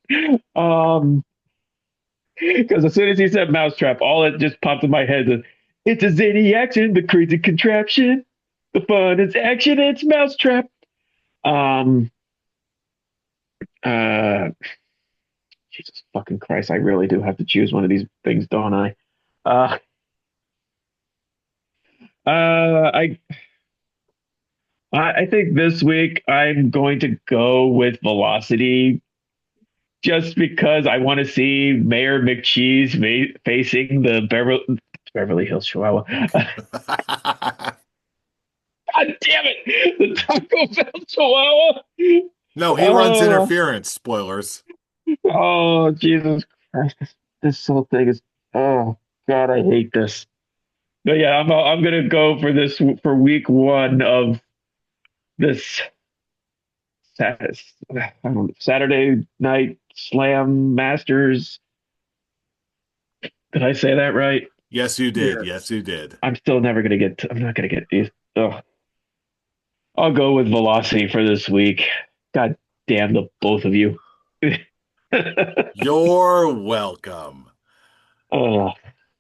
Because as soon as he said mousetrap, all it just popped in my head is it's a zany action, the crazy contraption, the fun is action, it's mousetrap. Um, uh, Jesus fucking Christ, I really do have to choose one of these things, don't I? Uh, uh, I, I think this week I'm going to go with Velocity just because I want to see Mayor McCheese facing the Beverly Hills Chihuahua. God damn it! The Taco Bell Chihuahua. No, he runs Oh, interference. Spoilers. oh, Jesus Christ! This whole thing is. Oh God, I hate this. But yeah, I'm gonna go for this for week one of this Saturday night Slam Masters. Did I say that right? Yes, you did. Yeah. Yes, you did. I'm still never gonna get. I'm not gonna get these. Ugh. I'll go with Velocity for this week. God damn the both of you. You're welcome. Oh,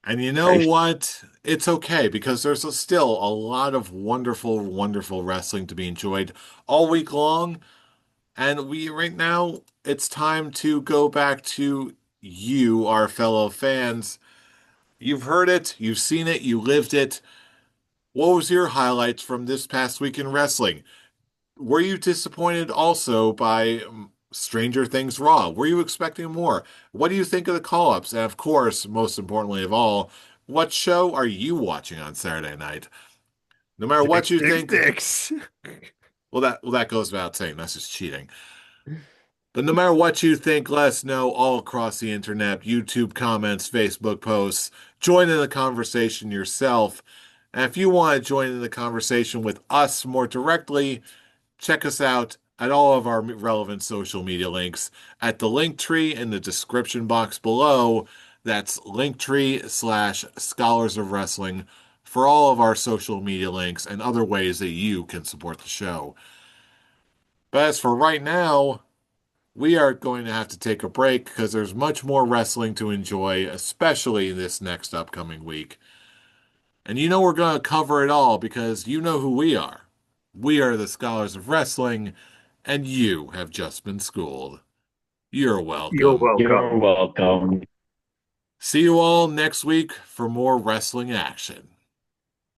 And you know Christ. what? It's okay because still a lot of wonderful, wonderful wrestling to be enjoyed all week long. And we right now, it's time to go back to you, our fellow fans. You've heard it, you've seen it, you lived it. What was your highlights from this past week in wrestling? Were you disappointed also by Stranger Things Raw? Were you expecting more? What do you think of the call-ups? And of course, most importantly of all, what show are you watching on Saturday night? No matter what Six, you six, think, six. that goes without saying. That's just cheating. But no matter what you think, let us know all across the internet, YouTube comments, Facebook posts. Join in the conversation yourself. And if you want to join in the conversation with us more directly, check us out at all of our relevant social media links at the link tree in the description box below. That's linktree/Scholars of Wrestling for all of our social media links and other ways that you can support the show. But as for right now, we are going to have to take a break because there's much more wrestling to enjoy, especially this next upcoming week. And you know we're going to cover it all because you know who we are. We are the Scholars of Wrestling, and you have just been schooled. You're You're welcome. welcome. You're welcome. See you all next week for more wrestling action.